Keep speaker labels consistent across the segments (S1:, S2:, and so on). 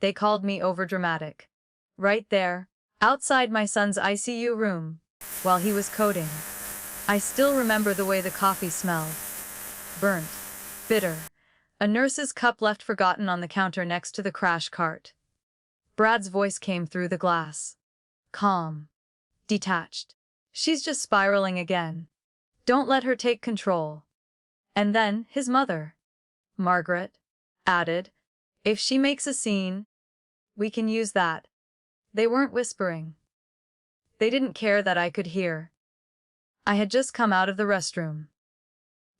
S1: They called me overdramatic. Right there, outside my son's ICU room, while he was coding. I still remember the way the coffee smelled. Burnt. Bitter. A nurse's cup left forgotten on the counter next to the crash cart. Brad's voice came through the glass. Calm. Detached. She's just spiraling again. Don't let her take control. And then, his mother, Margaret, added, if she makes a scene, we can use that. They weren't whispering. They didn't care that I could hear. I had just come out of the restroom.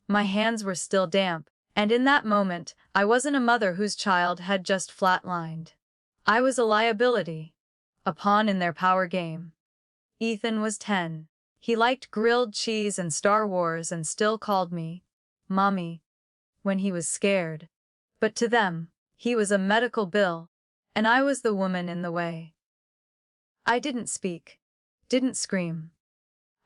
S1: My hands were still damp, and in that moment, I wasn't a mother whose child had just flatlined. I was a liability. A pawn in their power game. Ethan was 10. He liked grilled cheese and Star Wars and still called me Mommy when he was scared. But to them, he was a medical bill, and I was the woman in the way. I didn't speak. Didn't scream.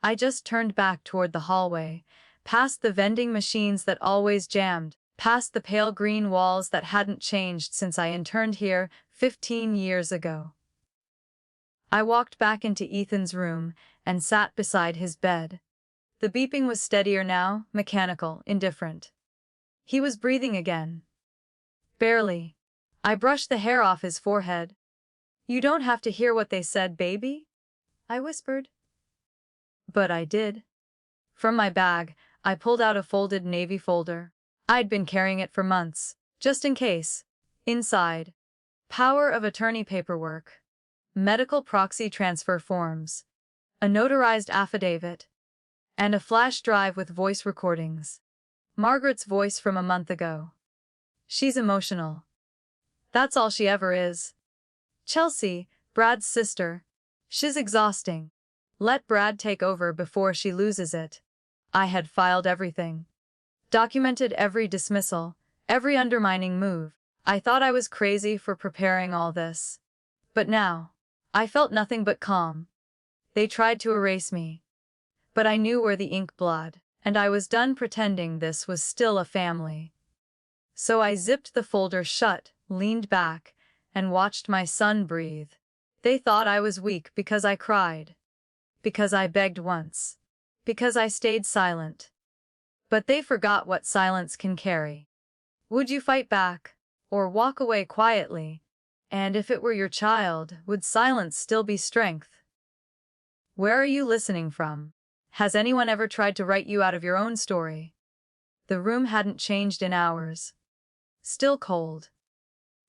S1: I just turned back toward the hallway, past the vending machines that always jammed, past the pale green walls that hadn't changed since I interned here 15 years ago. I walked back into Ethan's room and sat beside his bed. The beeping was steadier now, mechanical, indifferent. He was breathing again. Barely. I brushed the hair off his forehead. You don't have to hear what they said, baby, I whispered. But I did. From my bag, I pulled out a folded navy folder. I'd been carrying it for months, just in case. Inside, power of attorney paperwork, medical proxy transfer forms, a notarized affidavit, and a flash drive with voice recordings. Margaret's voice from a month ago. She's emotional. That's all she ever is. Chelsea, Brad's sister. She's exhausting. Let Brad take over before she loses it. I had filed everything. Documented every dismissal, every undermining move. I thought I was crazy for preparing all this. But now, I felt nothing but calm. They tried to erase me. But I knew where the ink bled, and I was done pretending this was still a family. So I zipped the folder shut, leaned back, and watched my son breathe. They thought I was weak because I cried. Because I begged once. Because I stayed silent. But they forgot what silence can carry. Would you fight back, or walk away quietly? And if it were your child, would silence still be strength? Where are you listening from? Has anyone ever tried to write you out of your own story? The room hadn't changed in hours. Still cold.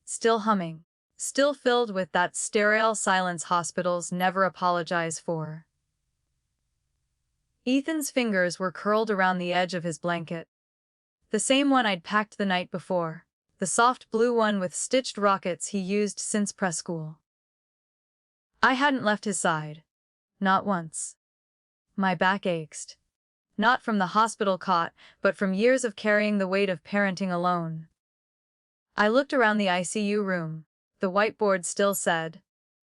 S1: Still humming. Still filled with that sterile silence hospitals never apologize for. Ethan's fingers were curled around the edge of his blanket. The same one I'd packed the night before. The soft blue one with stitched rockets he used since preschool. I hadn't left his side. Not once. My back ached. Not from the hospital cot, but from years of carrying the weight of parenting alone. I looked around the ICU room. The whiteboard still said,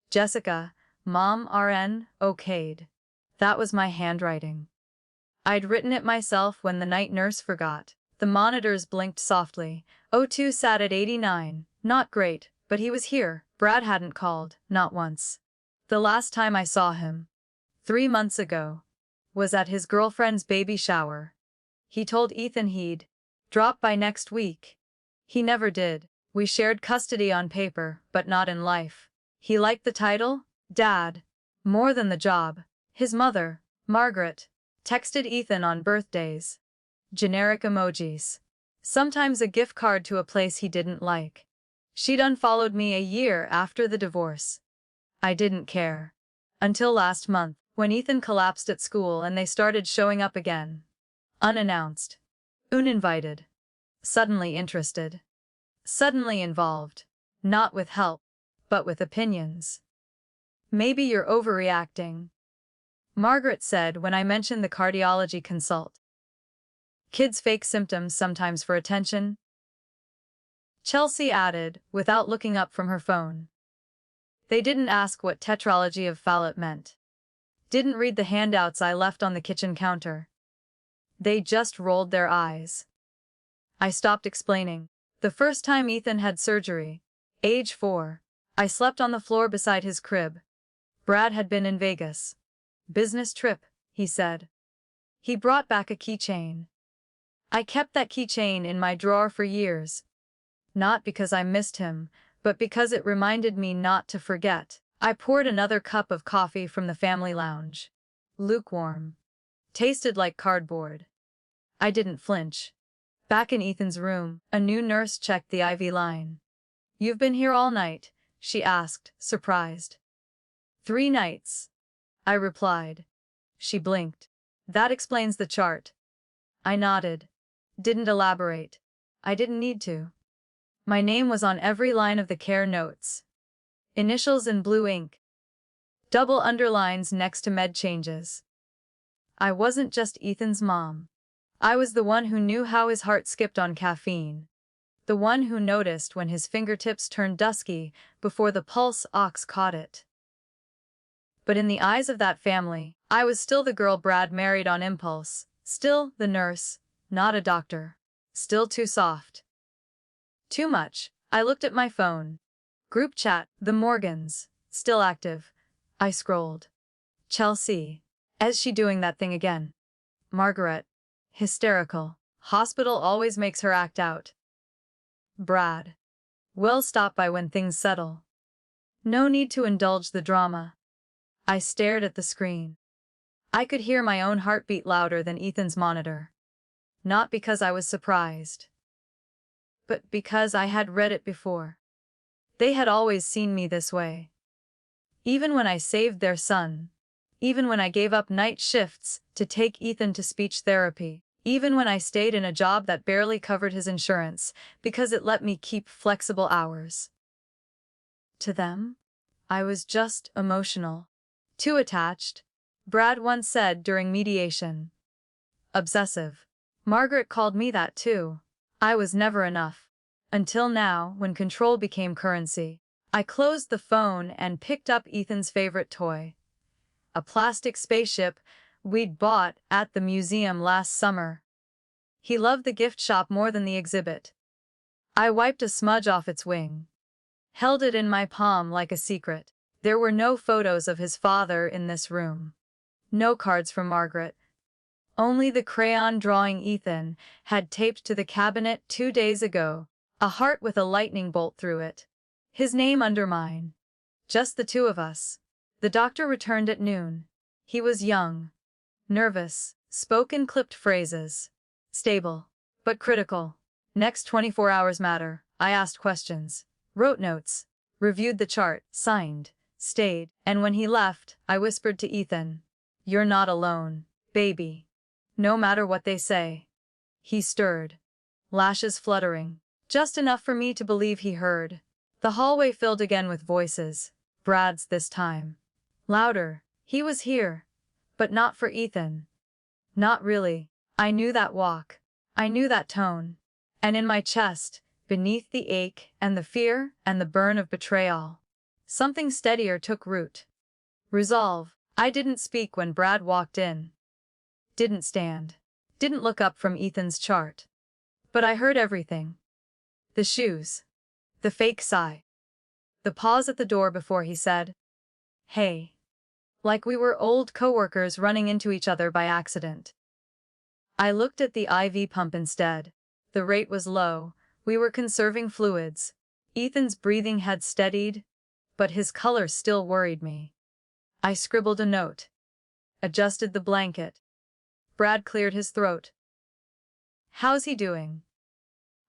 S1: Jessica, Mom RN, okayed. That was my handwriting. I'd written it myself when the night nurse forgot. The monitors blinked softly. O2 sat at 89. Not great, but he was here. Brad hadn't called, not once. The last time I saw him, 3 months ago, was at his girlfriend's baby shower. He told Ethan he'd drop by next week. He never did. We shared custody on paper, but not in life. He liked the title, Dad, more than the job. His mother, Margaret, texted Ethan on birthdays. Generic emojis. Sometimes a gift card to a place he didn't like. She'd unfollowed me a year after the divorce. I didn't care. Until last month, when Ethan collapsed at school and they started showing up again. Unannounced. Uninvited. Suddenly interested. Suddenly involved. Not with help, but with opinions. Maybe you're overreacting, Margaret said when I mentioned the cardiology consult. Kids fake symptoms sometimes for attention. Chelsea added, without looking up from her phone. They didn't ask what tetralogy of Fallot meant. Didn't read the handouts I left on the kitchen counter. They just rolled their eyes. I stopped explaining. The first time Ethan had surgery, age 4, I slept on the floor beside his crib. Brad had been in Vegas. Business trip, he said. He brought back a keychain. I kept that keychain in my drawer for years. Not because I missed him, but because it reminded me not to forget. I poured another cup of coffee from the family lounge. Lukewarm. Tasted like cardboard. I didn't flinch. Back in Ethan's room, a new nurse checked the IV line. "You've been here all night?" she asked, surprised. "3 nights," I replied. She blinked. "That explains the chart." I nodded. Didn't elaborate. I didn't need to. My name was on every line of the care notes. Initials in blue ink. Double underlines next to med changes. I wasn't just Ethan's mom. I was the one who knew how his heart skipped on caffeine. The one who noticed when his fingertips turned dusky before the pulse ox caught it. But in the eyes of that family, I was still the girl Brad married on impulse, still the nurse, not a doctor, still too soft. Too much. I looked at my phone. Group chat, the Morgans, still active. I scrolled. Chelsea. Is she doing that thing again? Margaret. Hysterical. Hospital always makes her act out. Brad. We'll stop by when things settle. No need to indulge the drama. I stared at the screen. I could hear my own heartbeat louder than Ethan's monitor. Not because I was surprised, but because I had read it before. They had always seen me this way. Even when I saved their son. Even when I gave up night shifts to take Ethan to speech therapy. Even when I stayed in a job that barely covered his insurance because it let me keep flexible hours. To them, I was just emotional. Too attached, Brad once said during mediation. Obsessive. Margaret called me that too. I was never enough. Until now, when control became currency. I closed the phone and picked up Ethan's favorite toy. A plastic spaceship we'd bought at the museum last summer. He loved the gift shop more than the exhibit. I wiped a smudge off its wing. Held it in my palm like a secret. There were no photos of his father in this room. No cards from Margaret. Only the crayon drawing Ethan had taped to the cabinet 2 days ago, a heart with a lightning bolt through it. His name under mine. Just the two of us. The doctor returned at noon. He was young. Nervous. Spoke in clipped phrases. Stable. But critical. Next 24 hours matter. I asked questions. Wrote notes. Reviewed the chart. Signed. Stayed. And when he left, I whispered to Ethan. "You're not alone, baby. No matter what they say." He stirred. Lashes fluttering. Just enough for me to believe he heard. The hallway filled again with voices. Brad's this time. Louder. He was here. But not for Ethan. Not really. I knew that walk. I knew that tone. And in my chest, beneath the ache and the fear and the burn of betrayal, something steadier took root. Resolve. I didn't speak when Brad walked in. Didn't stand. Didn't look up from Ethan's chart. But I heard everything. The shoes. The fake sigh. The pause at the door before he said, "Hey." Like we were old coworkers running into each other by accident. I looked at the IV pump instead. The rate was low. We were conserving fluids. Ethan's breathing had steadied, but his color still worried me. I scribbled a note. Adjusted the blanket. Brad cleared his throat. "How's he doing?"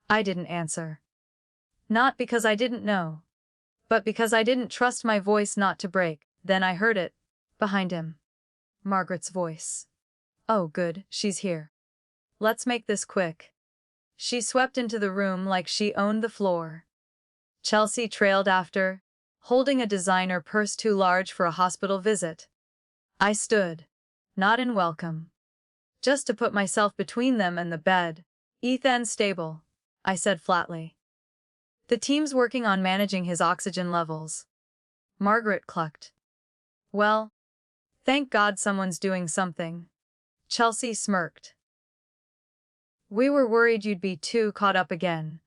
S1: I didn't answer. Not because I didn't know, but because I didn't trust my voice not to break. Then I heard it. Behind him. Margaret's voice. "Oh good, she's here. Let's make this quick." She swept into the room like she owned the floor. Chelsea trailed after, holding a designer purse too large for a hospital visit. I stood. Not in welcome. Just to put myself between them and the bed. "Ethan's stable," I said flatly. "The team's working on managing his oxygen levels." Margaret clucked. "Well, thank God someone's doing something." Chelsea smirked. "We were worried you'd be too caught up again."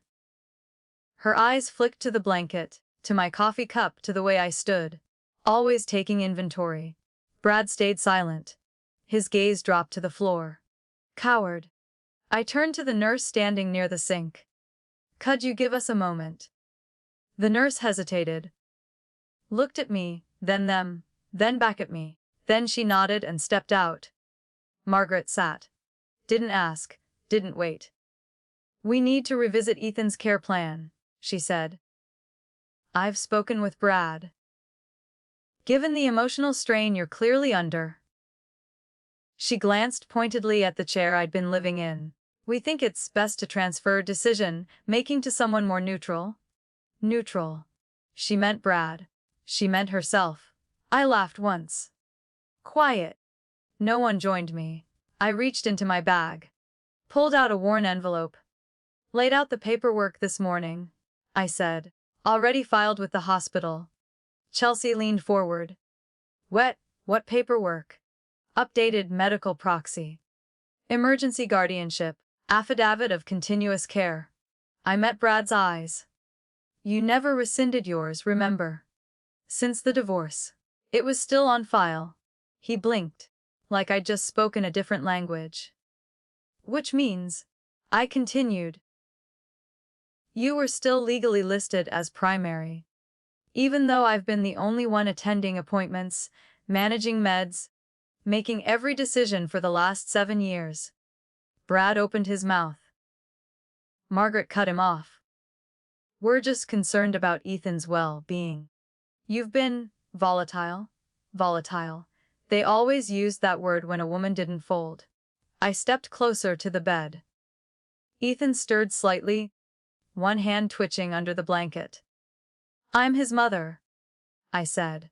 S1: Her eyes flicked to the blanket. to my coffee cup, to the way I stood, always taking inventory. Brad stayed silent. His gaze dropped to the floor. Coward. I turned to the nurse standing near the sink. Could you give us a moment? The nurse hesitated. Looked at me, then them, then back at me. Then she nodded and stepped out. Margaret sat. Didn't ask, didn't wait. We need to revisit Ethan's care plan, she said. I've spoken with Brad. Given the emotional strain you're clearly under. She glanced pointedly at the chair I'd been living in. We think it's best to transfer decision-making to someone more neutral. Neutral. She meant Brad. She meant herself. I laughed once. Quiet. No one joined me. I reached into my bag. Pulled out a worn envelope. Laid out the paperwork this morning, I said. Already filed with the hospital. Chelsea leaned forward. What paperwork? Updated medical proxy. Emergency guardianship. Affidavit of continuous care. I met Brad's eyes. You never rescinded yours, remember? Since the divorce. It was still on file. He blinked, like I'd just spoken a different language. Which means, I continued. You were still legally listed as primary. Even though I've been the only one attending appointments, managing meds, making every decision for the last 7 years. Brad opened his mouth. Margaret cut him off. We're just concerned about Ethan's well-being. You've been volatile. They always used that word when a woman didn't fold. I stepped closer to the bed. Ethan stirred slightly, one hand twitching under the blanket. I'm his mother, I said.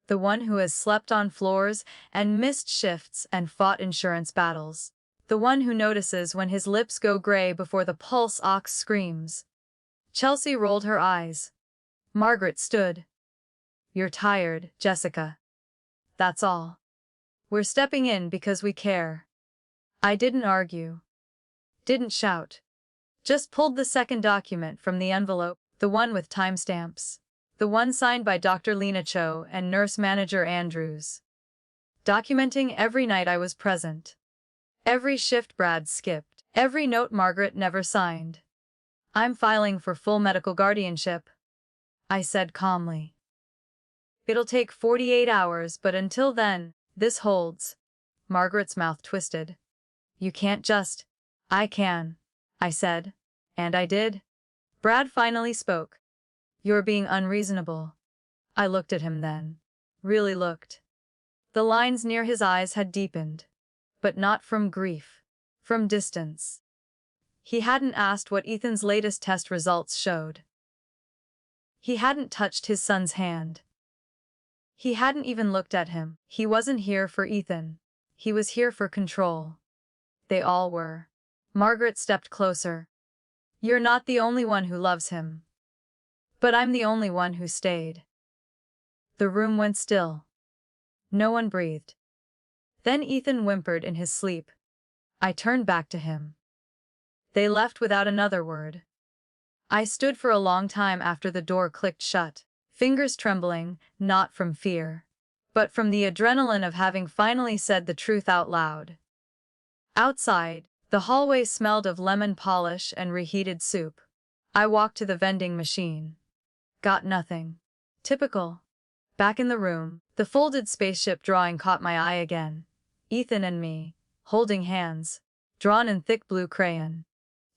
S1: The one who has slept on floors and missed shifts and fought insurance battles. The one who notices when his lips go gray before the pulse ox screams. Chelsea rolled her eyes. Margaret stood. You're tired, Jessica. That's all. We're stepping in because we care. I didn't argue. Didn't shout. Just pulled the second document from the envelope, the one with timestamps. The one signed by Dr. Lena Cho and nurse manager Andrews. Documenting every night I was present. Every shift Brad skipped. Every note Margaret never signed. I'm filing for full medical guardianship, I said calmly. It'll take 48 hours, but until then, this holds. Margaret's mouth twisted. You can't just. I can, I said. And I did. Brad finally spoke. You're being unreasonable. I looked at him then. Really looked. The lines near his eyes had deepened. But not from grief. From distance. He hadn't asked what Ethan's latest test results showed. He hadn't touched his son's hand. He hadn't even looked at him. He wasn't here for Ethan. He was here for control. They all were. Margaret stepped closer. You're not the only one who loves him. But I'm the only one who stayed. The room went still. No one breathed. Then Ethan whimpered in his sleep. I turned back to him. They left without another word. I stood for a long time after the door clicked shut, fingers trembling, not from fear, but from the adrenaline of having finally said the truth out loud. Outside, the hallway smelled of lemon polish and reheated soup. I walked to the vending machine. Got nothing. Typical. Back in the room, the folded spaceship drawing caught my eye again. Ethan and me, holding hands, drawn in thick blue crayon.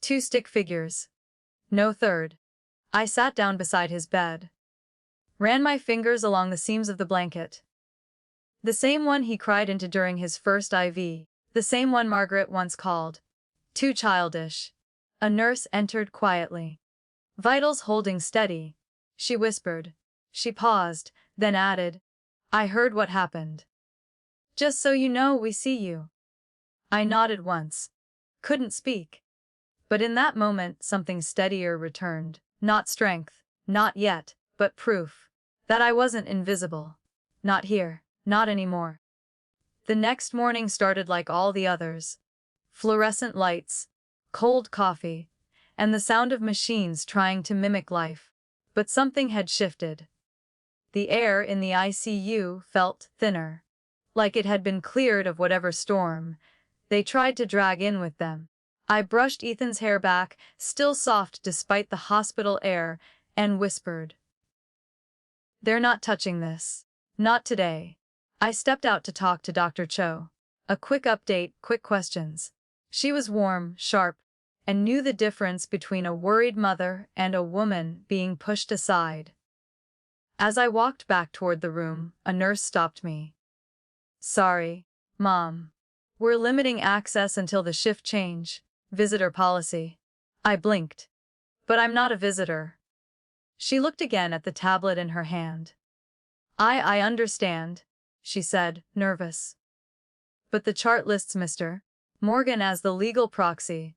S1: 2 stick figures. No third. I sat down beside his bed. Ran my fingers along the seams of the blanket. The same one he cried into during his first IV. The same one Margaret once called too childish. A nurse entered quietly. Vitals holding steady. She whispered. She paused, then added, I heard what happened. Just so you know, we see you. I nodded once. Couldn't speak. But in that moment something steadier returned. Not strength, not yet, but proof. That I wasn't invisible. Not here, not anymore. The next morning started like all the others. Fluorescent lights, cold coffee, and the sound of machines trying to mimic life. But something had shifted. The air in the ICU felt thinner, like it had been cleared of whatever storm they tried to drag in with them. I brushed Ethan's hair back, still soft despite the hospital air, and whispered, "They're not touching this. Not today." I stepped out to talk to Dr. Cho. A quick update, quick questions. She was warm, sharp, and knew the difference between a worried mother and a woman being pushed aside. As I walked back toward the room, a nurse stopped me. "Sorry, Mom. We're limiting access until the shift change. Visitor policy." I blinked. "But I'm not a visitor." She looked again at the tablet in her hand. I understand," she said, nervous. "But the chart lists Mr. Morgan as the legal proxy.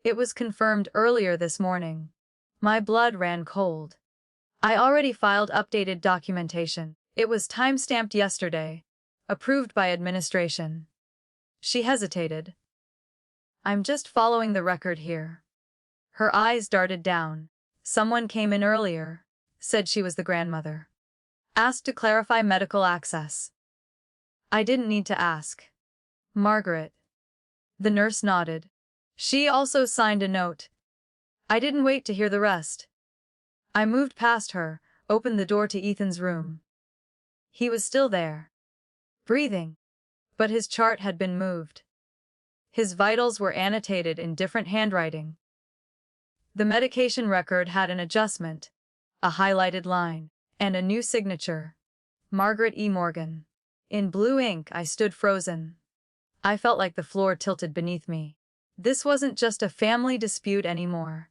S1: It was confirmed earlier this morning." My blood ran cold. I already filed updated documentation. It was time-stamped yesterday. Approved by administration. She hesitated. "I'm just following the record here." Her eyes darted down. "Someone came in earlier. Said she was the grandmother. Asked to clarify medical access." I didn't need to ask. "Margaret." The nurse nodded. "She also signed a note." I didn't wait to hear the rest. I moved past her, opened the door to Ethan's room. He was still there. Breathing. But his chart had been moved. His vitals were annotated in different handwriting. The medication record had an adjustment, a highlighted line, and a new signature. Margaret E. Morgan. In blue ink, I stood frozen. I felt like the floor tilted beneath me. This wasn't just a family dispute anymore.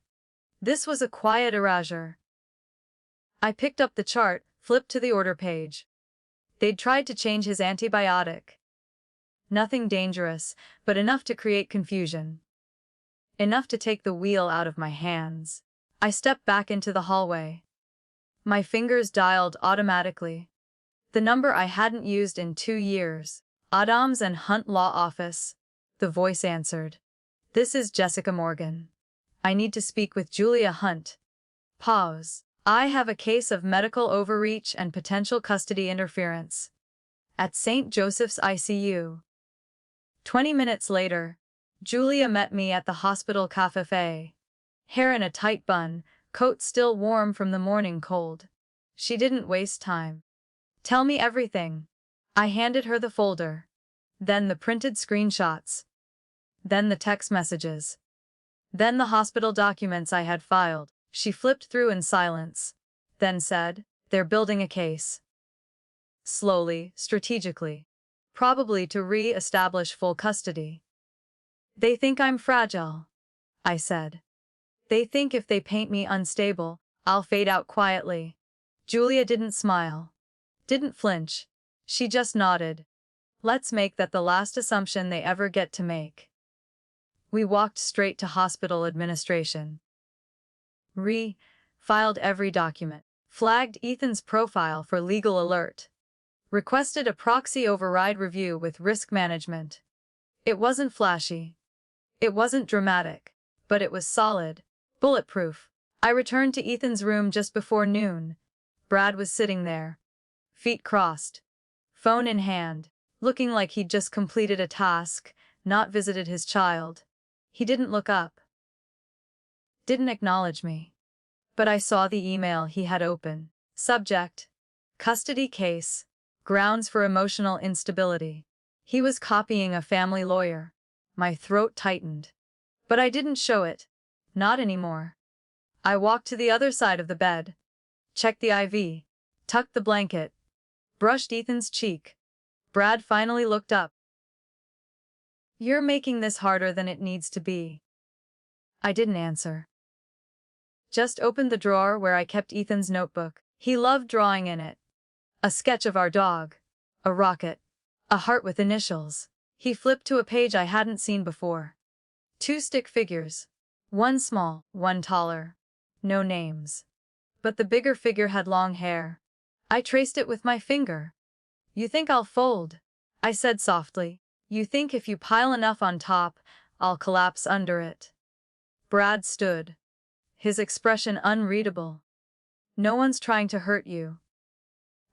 S1: This was a quiet erasure. I picked up the chart, flipped to the order page. They'd tried to change his antibiotic. Nothing dangerous, but enough to create confusion. Enough to take the wheel out of my hands. I stepped back into the hallway. My fingers dialed automatically. The number I hadn't used in 2 years. "Adams and Hunt Law Office." The voice answered. "This is Jessica Morgan. I need to speak with Julia Hunt." Pause. "I have a case of medical overreach and potential custody interference. At St. Joseph's ICU." 20 minutes later, Julia met me at the hospital cafe. Hair in a tight bun, coat still warm from the morning cold. She didn't waste time. "Tell me everything." I handed her the folder. Then the printed screenshots. Then the text messages. Then the hospital documents I had filed. She flipped through in silence. Then said, "They're building a case." Slowly, strategically. Probably to re-establish full custody. "They think I'm fragile," I said. "They think if they paint me unstable, I'll fade out quietly." Julia didn't smile. Didn't flinch. She just nodded. "Let's make that the last assumption they ever get to make." We walked straight to hospital administration. Filed every document. Flagged Ethan's profile for legal alert. Requested a proxy override review with risk management. It wasn't flashy. It wasn't dramatic. But it was solid. Bulletproof. I returned to Ethan's room just before noon. Brad was sitting there. Feet crossed. Phone in hand. Looking like he'd just completed a task, not visited his child. He didn't look up. Didn't acknowledge me. But I saw the email he had open. Subject: custody case. Grounds for emotional instability. He was copying a family lawyer. My throat tightened. But I didn't show it. Not anymore. I walked to the other side of the bed. Checked the IV. Tucked the blanket. Brushed Ethan's cheek. Brad finally looked up. "You're making this harder than it needs to be." I didn't answer. Just opened the drawer where I kept Ethan's notebook. He loved drawing in it. A sketch of our dog. A rocket. A heart with initials. He flipped to a page I hadn't seen before. 2 stick figures. One small, one taller. No names. But the bigger figure had long hair. I traced it with my finger. "You think I'll fold?" I said softly. "You think if you pile enough on top, I'll collapse under it?" Brad stood. His expression unreadable. No one's trying to hurt you.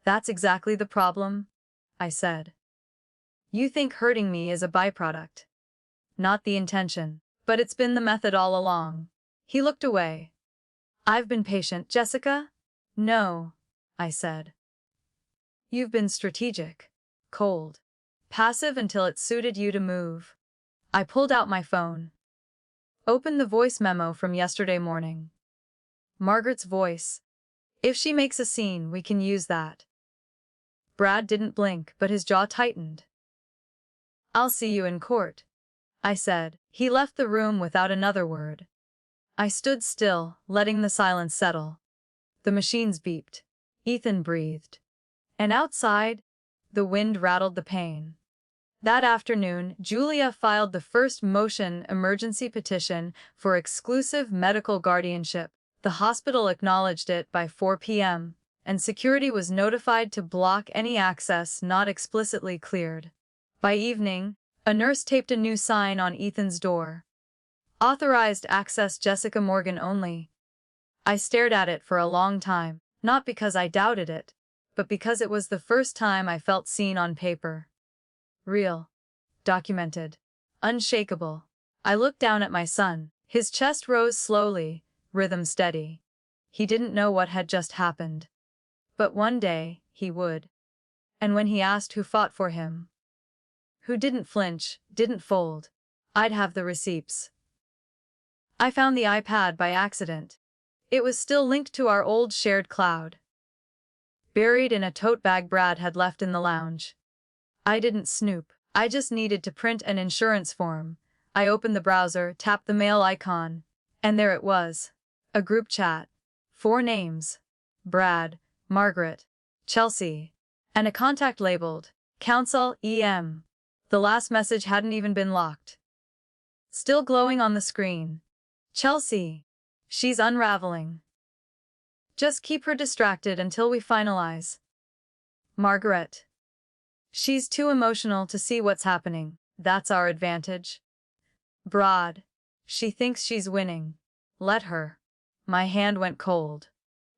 S1: That's exactly the problem, I said. You think hurting me is a byproduct, not the intention, but it's been the method all along. He looked away. I've been patient, Jessica? No, I said. You've been strategic, cold, passive until it suited you to move. I pulled out my phone. Opened the voice memo from yesterday morning. Margaret's voice. If she makes a scene, we can use that. Brad didn't blink, but his jaw tightened. I'll see you in court, I said. He left the room without another word. I stood still, letting the silence settle. The machines beeped. Ethan breathed. And outside, the wind rattled the pane. That afternoon, Julia filed the first motion emergency petition for exclusive medical guardianship. The hospital acknowledged it by 4 p.m., and security was notified to block any access not explicitly cleared. By evening, a nurse taped a new sign on Ethan's door. Authorized access Jessica Morgan only. I stared at it for a long time, not because I doubted it, but because it was the first time I felt seen on paper. Real. Documented. Unshakable. I looked down at my son. His chest rose slowly, rhythm steady. He didn't know what had just happened. But one day, he would. And when he asked who fought for him, who didn't flinch, didn't fold, I'd have the receipts. I found the iPad by accident. It was still linked to our old shared cloud, buried in a tote bag Brad had left in the lounge. I didn't snoop. I just needed to print an insurance form. I opened the browser, tapped the mail icon, and there it was. A group chat. 4 names. Brad, Margaret, Chelsea, and a contact labeled, Counsel EM. The last message hadn't even been locked. Still glowing on the screen. Chelsea. She's unraveling. Just keep her distracted until we finalize. Margaret. She's too emotional to see what's happening. That's our advantage. Brad. She thinks she's winning. Let her. My hand went cold.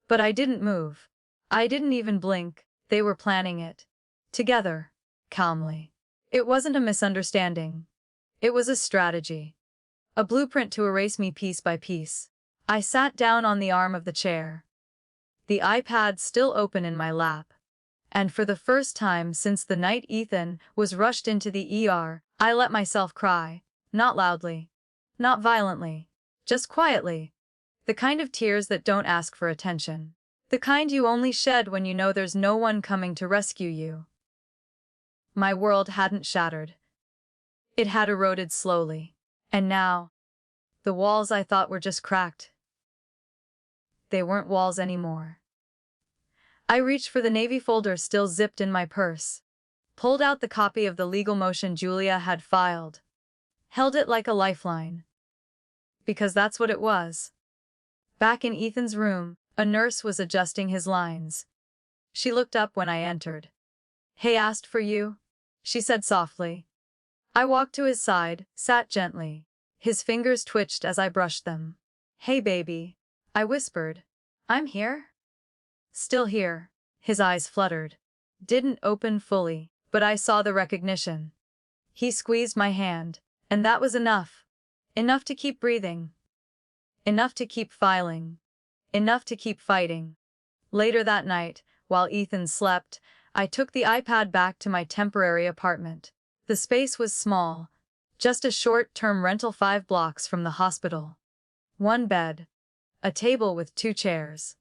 S1: But I didn't move. I didn't even blink. They were planning it. Together. Calmly. It wasn't a misunderstanding. It was a strategy. A blueprint to erase me piece by piece. I sat down on the arm of the chair. The iPad still open in my lap. And for the first time since the night Ethan was rushed into the ER, I let myself cry. Not loudly. Not violently. Just quietly. The kind of tears that don't ask for attention. The kind you only shed when you know there's no one coming to rescue you. My world hadn't shattered. It had eroded slowly. And now, the walls I thought were just cracked. They weren't walls anymore. I reached for the navy folder still zipped in my purse. Pulled out the copy of the legal motion Julia had filed. Held it like a lifeline. Because that's what it was. Back in Ethan's room, a nurse was adjusting his lines. She looked up when I entered. "Hey, asked for you," she said softly. I walked to his side, sat gently. His fingers twitched as I brushed them. "Hey, baby," I whispered. "I'm here?" "Still here." His eyes fluttered. Didn't open fully, but I saw the recognition. He squeezed my hand, and that was enough. Enough to keep breathing. Enough to keep filing. Enough to keep fighting. Later that night, while Ethan slept, I took the iPad back to my temporary apartment. The space was small, just a short-term rental 5 blocks from the hospital. 1 bed. A table with 2 chairs.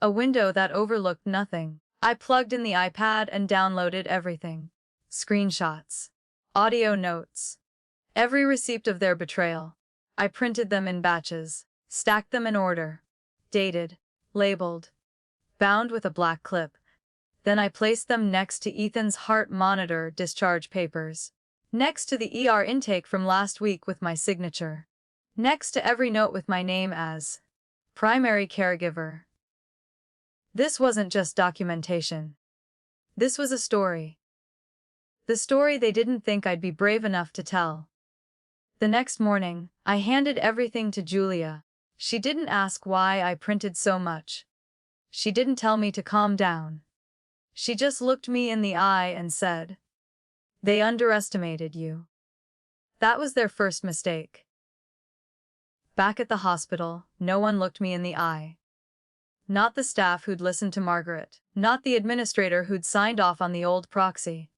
S1: A window that overlooked nothing. I plugged in the iPad and downloaded everything. Screenshots. Audio notes. Every receipt of their betrayal. I printed them in batches. Stacked them in order. Dated. Labeled. Bound with a black clip. Then I placed them next to Ethan's heart monitor discharge papers. Next to the ER intake from last week with my signature. Next to every note with my name as primary caregiver. This wasn't just documentation. This was a story. The story they didn't think I'd be brave enough to tell. The next morning, I handed everything to Julia. She didn't ask why I printed so much. She didn't tell me to calm down. She just looked me in the eye and said, "They underestimated you." That was their first mistake. Back at the hospital, no one looked me in the eye. Not the staff who'd listened to Margaret, not the administrator who'd signed off on the old proxy.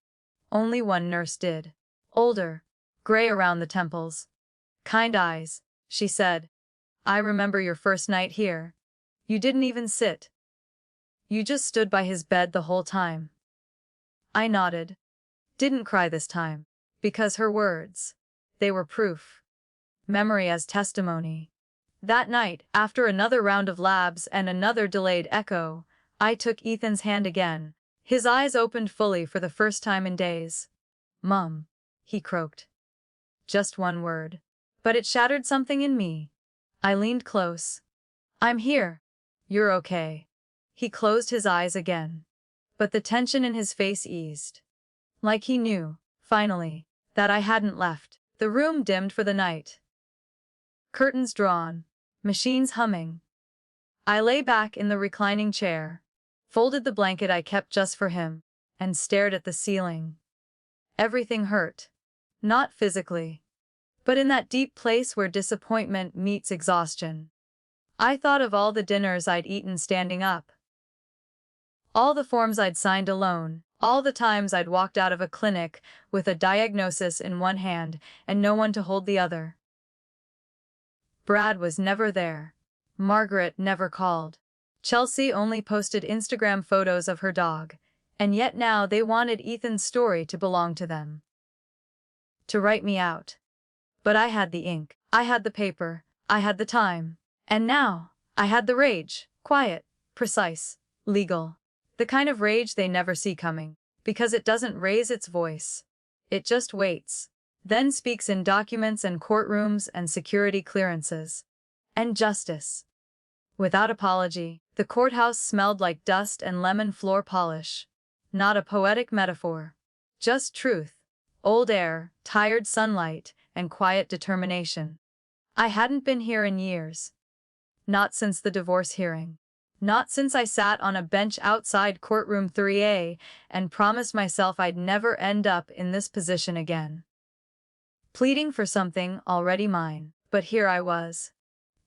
S1: Only one nurse did. Older, gray around the temples. Kind eyes, she said. "I remember your first night here. You didn't even sit. You just stood by his bed the whole time." I nodded. Didn't cry this time. Because her words, they were proof. Memory as testimony. That night, after another round of labs and another delayed echo, I took Ethan's hand again. His eyes opened fully for the first time in days. "Mum," he croaked. Just one word. But it shattered something in me. I leaned close. "I'm here. You're okay." He closed his eyes again. But the tension in his face eased. Like he knew, finally, that I hadn't left. The room dimmed for the night. Curtains drawn. Machines humming. I lay back in the reclining chair, folded the blanket I kept just for him, and stared at the ceiling. Everything hurt. Not physically, but in that deep place where disappointment meets exhaustion. I thought of all the dinners I'd eaten standing up. All the forms I'd signed alone, all the times I'd walked out of a clinic with a diagnosis in one hand and no one to hold the other. Brad was never there. Margaret never called. Chelsea only posted Instagram photos of her dog, and yet now they wanted Ethan's story to belong to them. To write me out. But I had the ink, I had the paper, I had the time. And now, I had the rage, quiet, precise, legal. The kind of rage they never see coming, because it doesn't raise its voice. It just waits. Then speaks in documents and courtrooms and security clearances. And justice. Without apology, the courthouse smelled like dust and lemon floor polish. Not a poetic metaphor. Just truth. Old air, tired sunlight, and quiet determination. I hadn't been here in years. Not since the divorce hearing. Not since I sat on a bench outside courtroom 3A and promised myself I'd never end up in this position again. Pleading for something already mine, but here I was.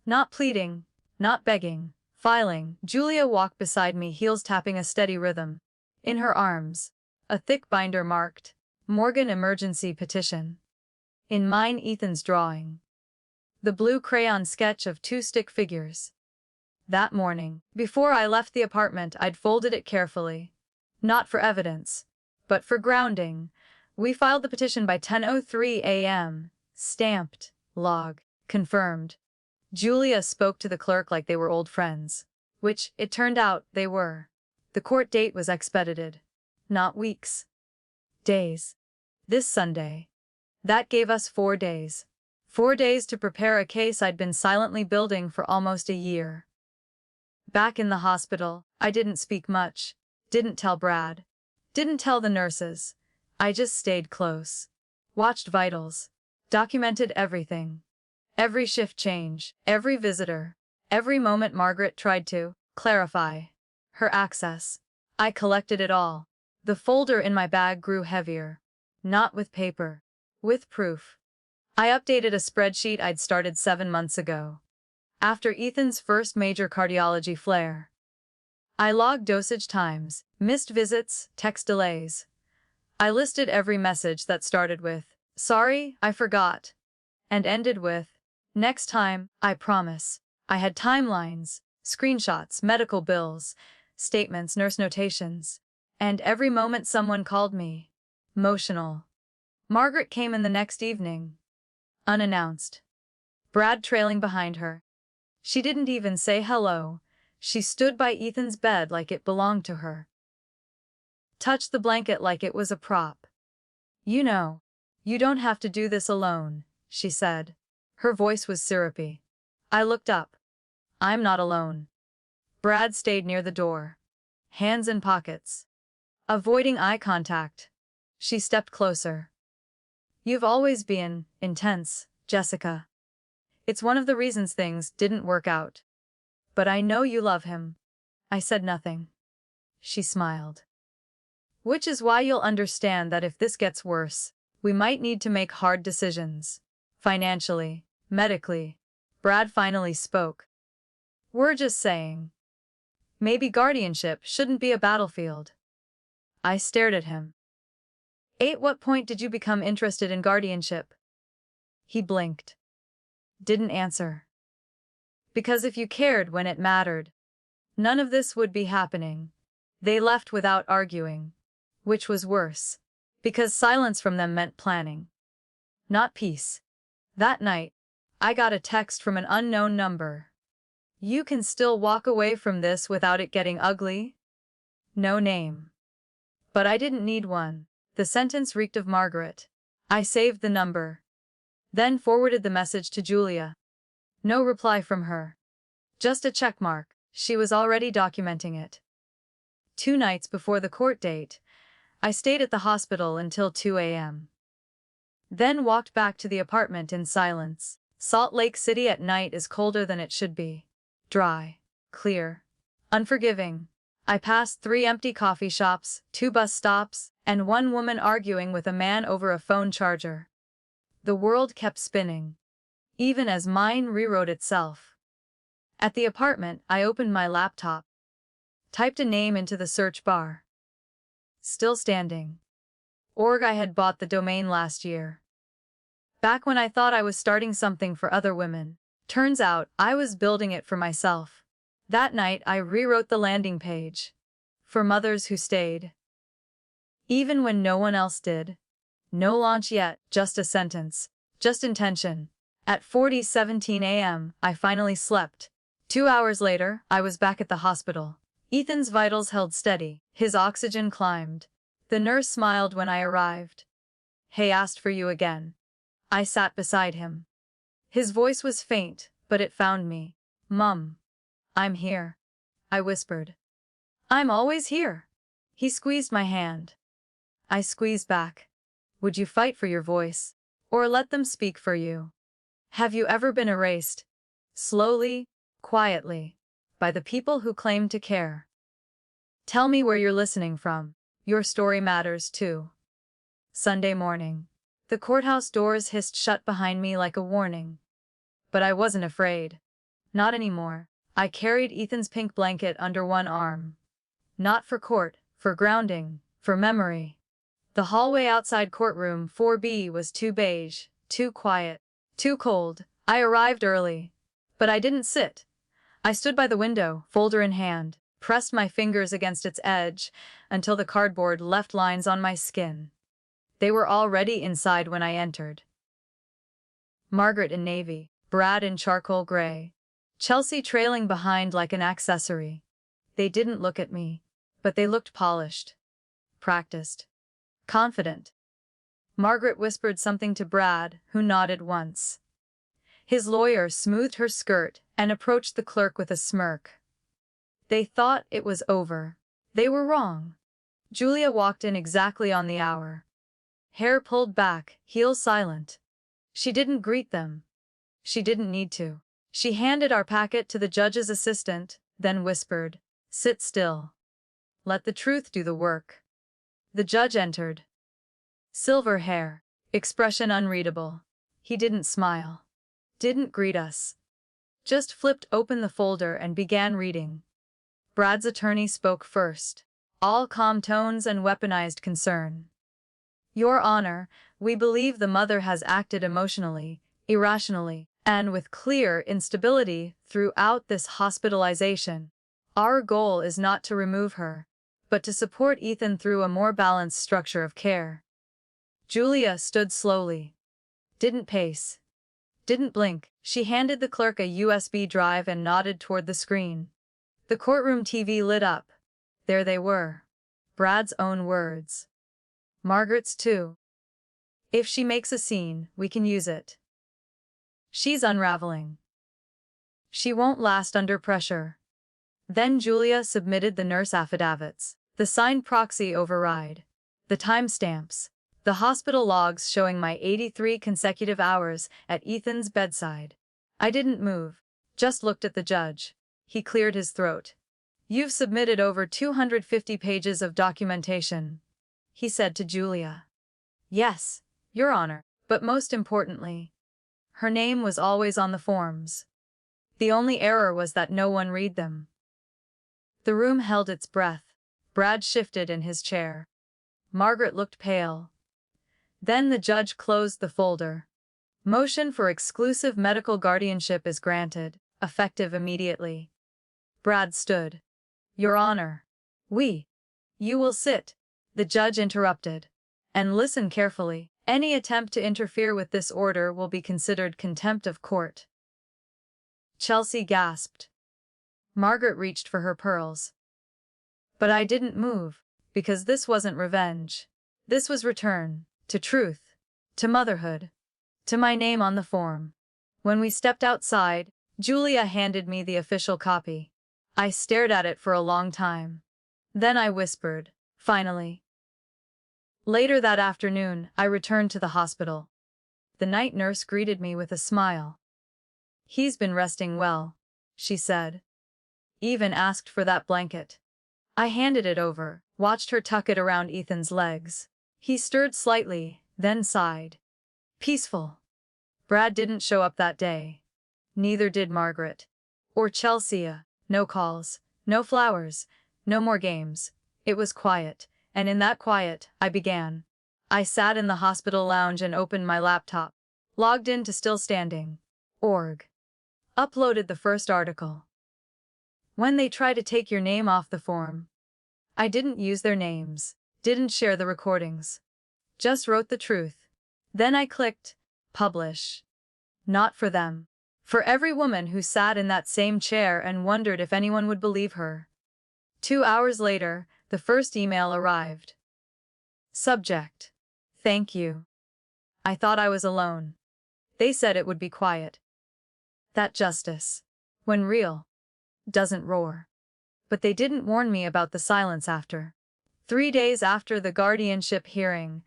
S1: Not pleading, not begging, filing. Julia walked beside me, heels tapping a steady rhythm. In her arms, a thick binder marked, "Morgan Emergency Petition." In mine, Ethan's drawing. The blue crayon sketch of two stick figures. That morning, before I left the apartment, I'd folded it carefully. Not for evidence, but for grounding. We filed the petition by 10:03 a.m. Stamped. Log. Confirmed. Julia spoke to the clerk like they were old friends. Which, it turned out, they were. The court date was expedited. Not weeks. Days. This Sunday. That gave us 4 days. 4 days to prepare a case I'd been silently building for almost a year. Back in the hospital, I didn't speak much. Didn't tell Brad. Didn't tell the nurses. I just stayed close. Watched vitals. Documented everything. Every shift change, every visitor, every moment Margaret tried to clarify her access. I collected it all. The folder in my bag grew heavier. Not with paper. With proof. I updated a spreadsheet I'd started 7 months ago. After Ethan's first major cardiology flare. I logged dosage times, missed visits, text delays. I listed every message that started with, "Sorry, I forgot," and ended with, "Next time, I promise." I had timelines, screenshots, medical bills, statements, nurse notations, and every moment someone called me. Emotional. Margaret came in the next evening. Unannounced. Brad trailing behind her. She didn't even say hello. She stood by Ethan's bed like it belonged to her. Touched the blanket like it was a prop. "You know, you don't have to do this alone," she said. Her voice was syrupy. I looked up. "I'm not alone." Brad stayed near the door. Hands in pockets. Avoiding eye contact. She stepped closer. "You've always been intense, Jessica. It's one of the reasons things didn't work out. But I know you love him. I said nothing. She smiled. Which is why you'll understand that if this gets worse, we might need to make hard decisions. Financially, medically. Brad finally spoke. We're just saying. Maybe guardianship shouldn't be a battlefield. I stared at him. At what point did you become interested in guardianship? He blinked. Didn't answer. Because if you cared when it mattered, none of this would be happening. They left without arguing. Which was worse. Because silence from them meant planning. Not peace. That night, I got a text from an unknown number. You can still walk away from this without it getting ugly? No name. But I didn't need one. The sentence reeked of Margaret. I saved the number. Then forwarded the message to Julia. No reply from her. Just a check mark. She was already documenting it. 2 nights before the court date, I stayed at the hospital until 2 a.m. Then walked back to the apartment in silence. Salt Lake City at night is colder than it should be. Dry, clear, unforgiving. I passed 3 empty coffee shops, 2 bus stops, and 1 woman arguing with a man over a phone charger. The world kept spinning, even as mine rewrote itself. At the apartment, I opened my laptop, typed a name into the search bar. Still standing. Org. I had bought the domain last year. Back when I thought I was starting something for other women. Turns out, I was building it for myself. That night, I rewrote the landing page. For mothers who stayed. Even when no one else did. No launch yet, just a sentence. Just intention. At 4:17 a.m., I finally slept. 2 hours later, I was back at the hospital. Ethan's vitals held steady. His oxygen climbed. The nurse smiled when I arrived. Hey, asked for you again. I sat beside him. His voice was faint, but it found me. Mum. I'm here. I whispered. I'm always here. He squeezed my hand. I squeezed back. Would you fight for your voice? Or let them speak for you? Have you ever been erased? Slowly, quietly, by the people who claim to care. Tell me where you're listening from. Your story matters too. Sunday morning. The courthouse doors hissed shut behind me like a warning. But I wasn't afraid. Not anymore. I carried Ethan's pink blanket under one arm. Not for court, for grounding, for memory. The hallway outside courtroom 4B was too beige, too quiet, too cold. I arrived early. But I didn't sit. I stood by the window, folder in hand, pressed my fingers against its edge until the cardboard left lines on my skin. They were already inside when I entered. Margaret in navy, Brad in charcoal gray, Chelsea trailing behind like an accessory. They didn't look at me, but they looked polished, practiced, confident. Margaret whispered something to Brad, who nodded once. His lawyer smoothed her skirt and approached the clerk with a smirk. They thought it was over. They were wrong. Julia walked in exactly on the hour. Hair pulled back, heels silent. She didn't greet them. She didn't need to. She handed our packet to the judge's assistant, then whispered, "Sit still. Let the truth do the work." The judge entered. Silver hair, expression unreadable. He didn't smile. Didn't greet us. Just flipped open the folder and began reading. Brad's attorney spoke first. All calm tones and weaponized concern. Your Honor, we believe the mother has acted emotionally, irrationally, and with clear instability throughout this hospitalization. Our goal is not to remove her, but to support Ethan through a more balanced structure of care. Julia stood slowly. Didn't pace. Didn't blink. She handed the clerk a USB drive and nodded toward the screen. The courtroom TV lit up. There they were. Brad's own words. Margaret's too. If she makes a scene, we can use it. She's unraveling. She won't last under pressure. Then Julia submitted the nurse affidavits, the signed proxy override, the timestamps, the hospital logs showing my 83 consecutive hours at Ethan's bedside. I didn't move, just looked at the judge. He cleared his throat. You've submitted over 250 pages of documentation, he said to Julia. Yes, Your Honor, but most importantly, her name was always on the forms. The only error was that no one read them. The room held its breath. Brad shifted in his chair. Margaret looked pale. Then the judge closed the folder. Motion for exclusive medical guardianship is granted, effective immediately. Brad stood. Your Honor. You will sit, the judge interrupted. And listen carefully. Any attempt to interfere with this order will be considered contempt of court. Chelsea gasped. Margaret reached for her pearls. But I didn't move, because this wasn't revenge. This was return, to truth, to motherhood, to my name on the form. When we stepped outside, Julia handed me the official copy. I stared at it for a long time. Then I whispered, finally. Later that afternoon, I returned to the hospital. The night nurse greeted me with a smile. He's been resting well, she said. Even asked for that blanket. I handed it over, watched her tuck it around Ethan's legs. He stirred slightly, then sighed. Peaceful. Brad didn't show up that day. Neither did Margaret. Or Chelsea. No calls, no flowers, no more games. It was quiet, and in that quiet, I began. I sat in the hospital lounge and opened my laptop. Logged in to stillstanding.org. Uploaded the first article. When they try to take your name off the form. I didn't use their names, didn't share the recordings. Just wrote the truth. Then I clicked, publish. Not for them. For every woman who sat in that same chair and wondered if anyone would believe her. 2 hours later, the first email arrived. Subject. Thank you. I thought I was alone. They said it would be quiet. That justice, when real, doesn't roar. But they didn't warn me about the silence after. 3 days after the guardianship hearing,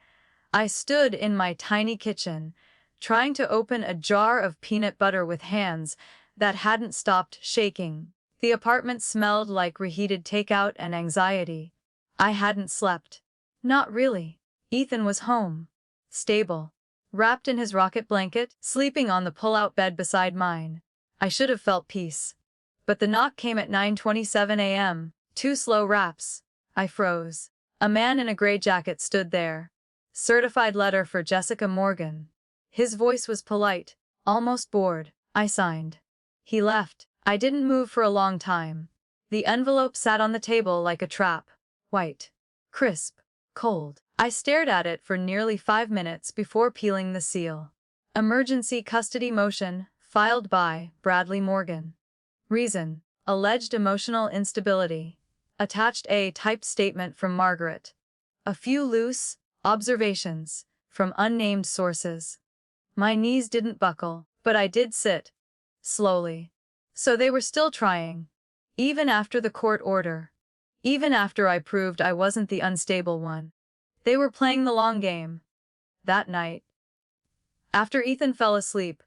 S1: I stood in my tiny kitchen, trying to open a jar of peanut butter with hands that hadn't stopped shaking. The apartment smelled like reheated takeout and anxiety. I hadn't slept. Not really. Ethan was home. Stable. Wrapped in his rocket blanket, sleeping on the pull-out bed beside mine. I should have felt peace. But the knock came at 9:27 a.m. 2 slow raps. I froze. A man in a gray jacket stood there. Certified letter for Jessica Morgan. His voice was polite, almost bored. I signed. He left. I didn't move for a long time. The envelope sat on the table like a trap. White. Crisp. Cold. I stared at it for nearly 5 minutes before peeling the seal. Emergency custody motion, filed by Bradley Morgan. Reason: alleged emotional instability. Attached a typed statement from Margaret. A few loose observations from unnamed sources. My knees didn't buckle, but I did sit. Slowly. So they were still trying. Even after the court order. Even after I proved I wasn't the unstable one. They were playing the long game. That night, after Ethan fell asleep,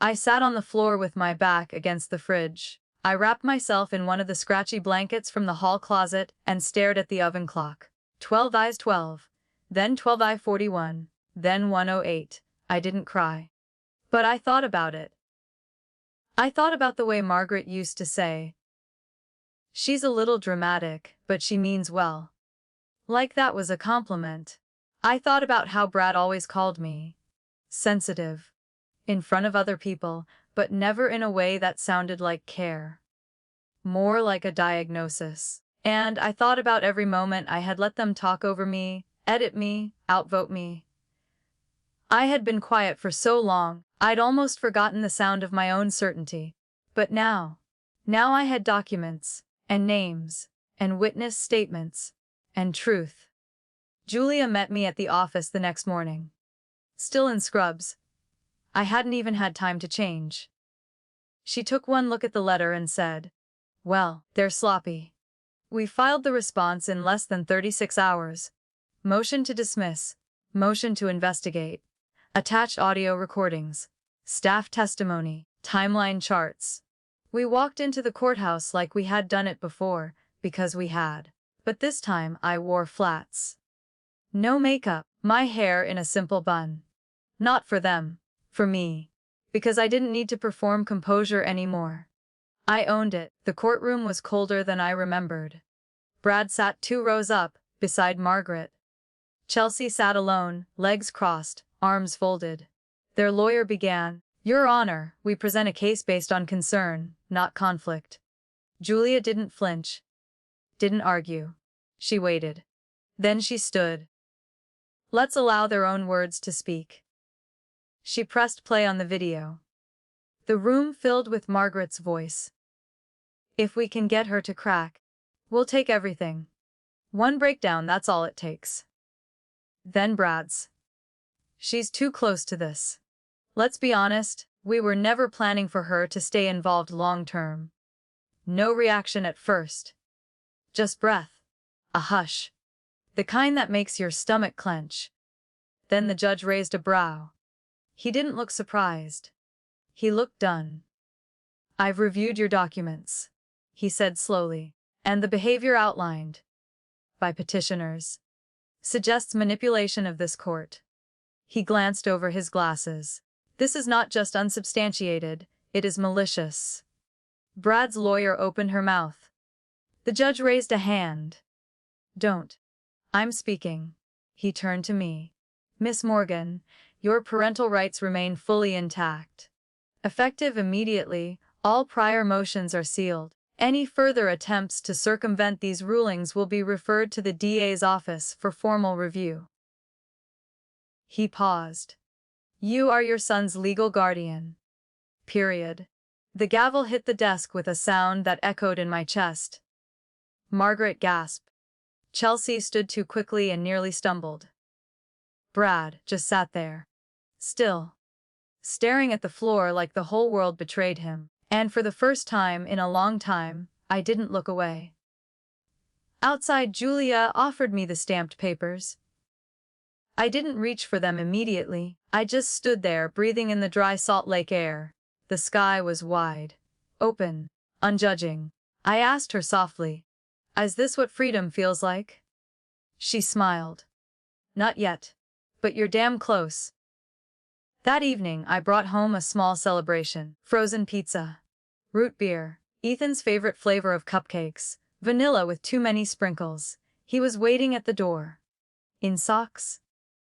S1: I sat on the floor with my back against the fridge. I wrapped myself in one of the scratchy blankets from the hall closet and stared at the oven clock. 12:12, then 12:41, then 1:08. I didn't cry. But I thought about it. I thought about the way Margaret used to say, "She's a little dramatic, but she means well." Like that was a compliment. I thought about how Brad always called me sensitive. In front of other people, but never in a way that sounded like care. More like a diagnosis. And I thought about every moment I had let them talk over me, edit me, outvote me. I had been quiet for so long, I'd almost forgotten the sound of my own certainty. But now I had documents, and names, and witness statements, and truth. Julia met me at the office the next morning. Still in scrubs. I hadn't even had time to change. She took one look at the letter and said, "Well, they're sloppy. We filed the response in less than 36 hours. Motion to dismiss. Motion to investigate. Attached audio recordings. Staff testimony. Timeline charts." We walked into the courthouse like we had done it before, because we had. But this time I wore flats. No makeup, my hair in a simple bun. Not for them, for me. Because I didn't need to perform composure anymore. I owned it. The courtroom was colder than I remembered. Brad sat 2 rows up, beside Margaret. Chelsea sat alone, legs crossed, arms folded. Their lawyer began, "Your Honor, we present a case based on concern, not conflict." Julia didn't flinch. Didn't argue. She waited. Then she stood. "Let's allow their own words to speak." She pressed play on the video. The room filled with Margaret's voice. "If we can get her to crack, we'll take everything. One breakdown, that's all it takes." Then Brad's. "She's too close to this. Let's be honest, we were never planning for her to stay involved long term." No reaction at first. Just breath. A hush. The kind that makes your stomach clench. Then the judge raised a brow. He didn't look surprised. He looked done. "I've reviewed your documents," he said slowly, "and the behavior outlined by petitioners suggests manipulation of this court." He glanced over his glasses. "This is not just unsubstantiated, it is malicious." Brad's lawyer opened her mouth. The judge raised a hand. "Don't. I'm speaking." He turned to me. "Miss Morgan, your parental rights remain fully intact. Effective immediately, all prior motions are sealed. Any further attempts to circumvent these rulings will be referred to the DA's office for formal review." He paused. "You are your son's legal guardian. Period." The gavel hit the desk with a sound that echoed in my chest. Margaret gasped. Chelsea stood too quickly and nearly stumbled. Brad just sat there. Still. Staring at the floor like the whole world betrayed him. And for the first time in a long time, I didn't look away. Outside, Julia offered me the stamped papers. I didn't reach for them immediately. I just stood there, breathing in the dry Salt Lake air. The sky was wide, open, unjudging. I asked her softly, "Is this what freedom feels like?" She smiled. "Not yet. But you're damn close." That evening, I brought home a small celebration. Frozen pizza. Root beer. Ethan's favorite flavor of cupcakes. Vanilla with too many sprinkles. He was waiting at the door. In socks.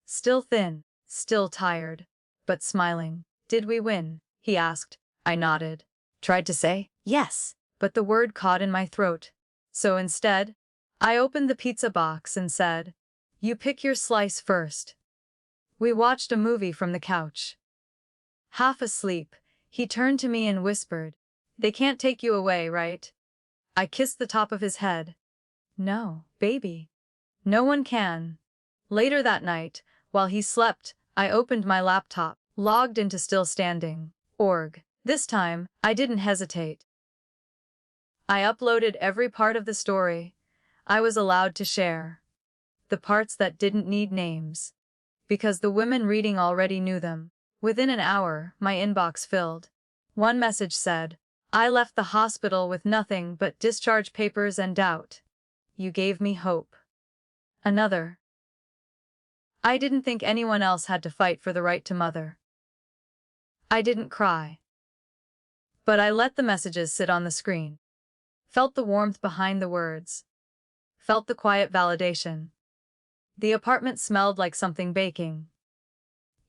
S1: Still thin. Still tired. But smiling. "Did we win?" he asked. I nodded. Tried to say, "Yes," but the word caught in my throat. So instead, I opened the pizza box and said, "You pick your slice first." We watched a movie from the couch. Half asleep, he turned to me and whispered, "They can't take you away, right?" I kissed the top of his head. "No, baby. No one can." Later that night, while he slept, I opened my laptop, logged into stillstanding.org. This time, I didn't hesitate. I uploaded every part of the story I was allowed to share. The parts that didn't need names. Because the women reading already knew them. Within an hour, my inbox filled. One message said, "I left the hospital with nothing but discharge papers and doubt. You gave me hope." Another, "I didn't think anyone else had to fight for the right to mother." I didn't cry. But I let the messages sit on the screen. Felt the warmth behind the words. Felt the quiet validation. The apartment smelled like something baking.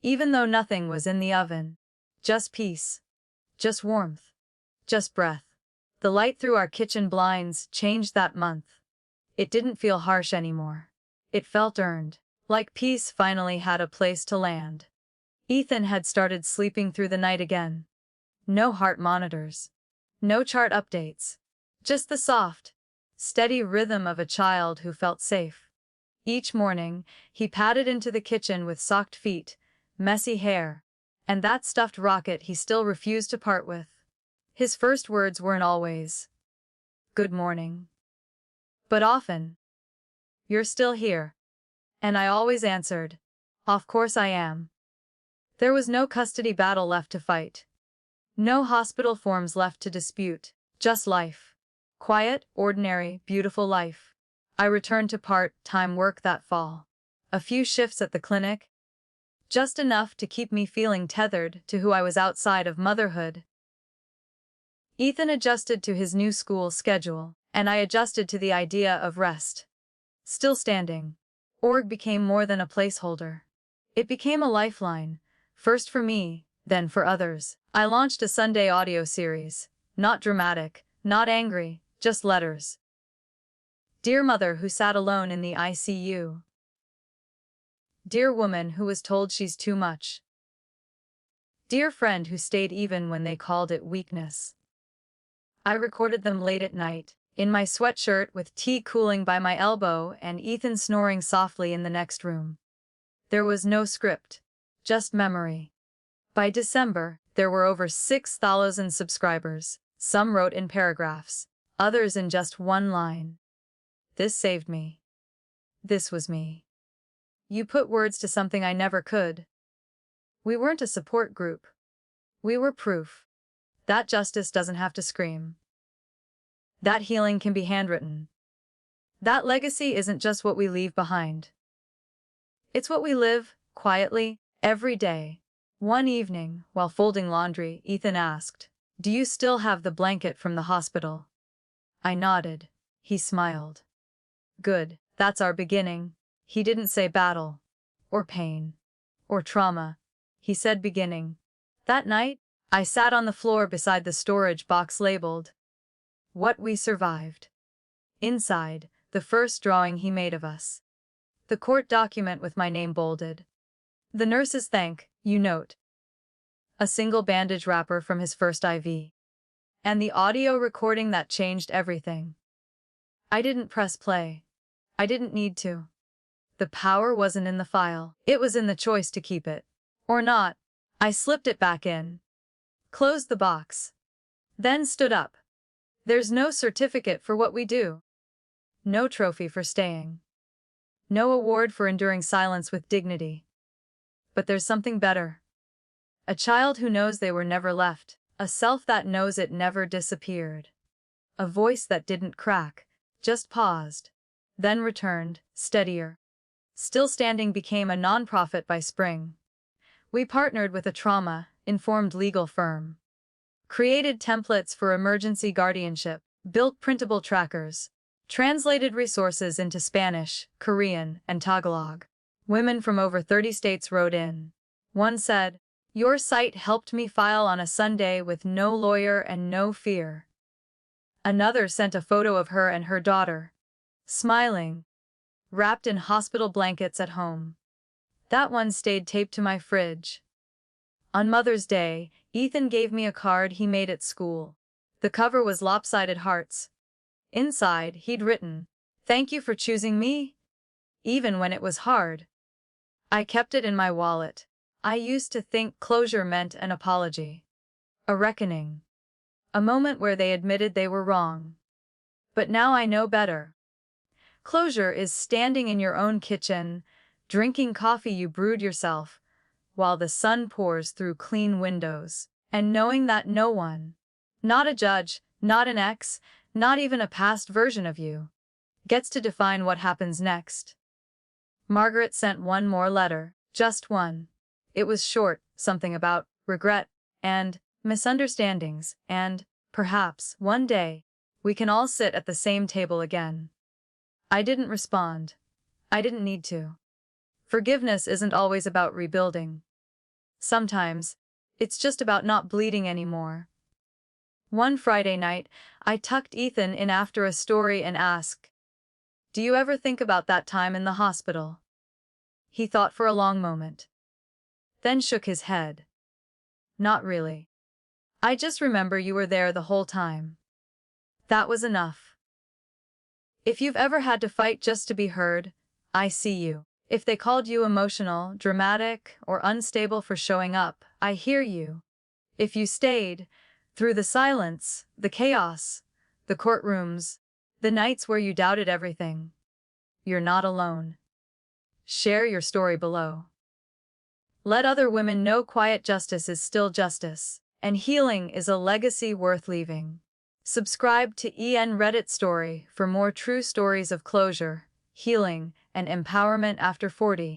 S1: Even though nothing was in the oven. Just peace. Just warmth. Just breath. The light through our kitchen blinds changed that month. It didn't feel harsh anymore. It felt earned. Like peace finally had a place to land. Ethan had started sleeping through the night again. No heart monitors. No chart updates. Just the soft, steady rhythm of a child who felt safe. Each morning, he padded into the kitchen with socked feet, messy hair, and that stuffed rocket he still refused to part with. His first words weren't always, "Good morning," but often, "You're still here." And I always answered, "Of course I am." There was no custody battle left to fight. No hospital forms left to dispute. Just life. Quiet, ordinary, beautiful life. I returned to part-time work that fall. A few shifts at the clinic, just enough to keep me feeling tethered to who I was outside of motherhood. Ethan adjusted to his new school schedule, and I adjusted to the idea of rest. Still standing, org became more than a placeholder. It became a lifeline, first for me, then for others. I launched a Sunday audio series. Not dramatic, not angry, just letters. Dear mother who sat alone in the ICU. Dear woman who was told she's too much. Dear friend who stayed even when they called it weakness. I recorded them late at night, in my sweatshirt with tea cooling by my elbow and Ethan snoring softly in the next room. There was no script, just memory. By December, there were over 6,000 subscribers. Some wrote in paragraphs, others in just one line. This saved me. This was me. You put words to something I never could. We weren't a support group. We were proof that justice doesn't have to scream. That healing can be handwritten. That legacy isn't just what we leave behind. It's what we live, quietly, every day. One evening, while folding laundry, Ethan asked, "Do you still have the blanket from the hospital?" I nodded. He smiled. Good, that's our beginning. He didn't say battle, or pain, or trauma. He said beginning. That night, I sat on the floor beside the storage box labeled, "What We Survived." Inside, the first drawing he made of us. The court document with my name bolded. The nurse's thank you note. A single bandage wrapper from his first IV. And the audio recording that changed everything. I didn't press play. I didn't need to. The power wasn't in the file. It was in the choice to keep it. Or not. I slipped it back in. Closed the box. Then stood up. There's no certificate for what we do. No trophy for staying. No award for enduring silence with dignity. But there's something better. A child who knows they were never left. A self that knows it never disappeared. A voice that didn't crack, just paused. Then returned, steadier. Still Standing became a nonprofit by spring. We partnered with a trauma-informed legal firm. Created templates for emergency guardianship, built printable trackers, translated resources into Spanish, Korean, and Tagalog. Women from over 30 states wrote in. One said, "Your site helped me file on a Sunday with no lawyer and no fear." Another sent a photo of her and her daughter, smiling, wrapped in hospital blankets at home. That one stayed taped to my fridge. On Mother's Day, Ethan gave me a card he made at school. The cover was lopsided hearts. Inside, he'd written, "Thank you for choosing me," even when it was hard. I kept it in my wallet. I used to think closure meant an apology. A reckoning. A moment where they admitted they were wrong. But now I know better. Closure is standing in your own kitchen, drinking coffee you brewed yourself, while the sun pours through clean windows, and knowing that no one, not a judge, not an ex, not even a past version of you, gets to define what happens next. Margaret sent one more letter, just one. It was short, something about regret and misunderstandings, and, perhaps, one day, we can all sit at the same table again. I didn't respond. I didn't need to. Forgiveness isn't always about rebuilding. Sometimes, it's just about not bleeding anymore. One Friday night, I tucked Ethan in after a story and asked, "Do you ever think about that time in the hospital?" He thought for a long moment. Then shook his head. "Not really. I just remember you were there the whole time." That was enough. If you've ever had to fight just to be heard, I see you. If they called you emotional, dramatic, or unstable for showing up, I hear you. If you stayed, through the silence, the chaos, the courtrooms, the nights where you doubted everything, you're not alone. Share your story below. Let other women know quiet justice is still justice, and healing is a legacy worth leaving. Subscribe to EN Reddit Story for more true stories of closure, healing, and empowerment after 40.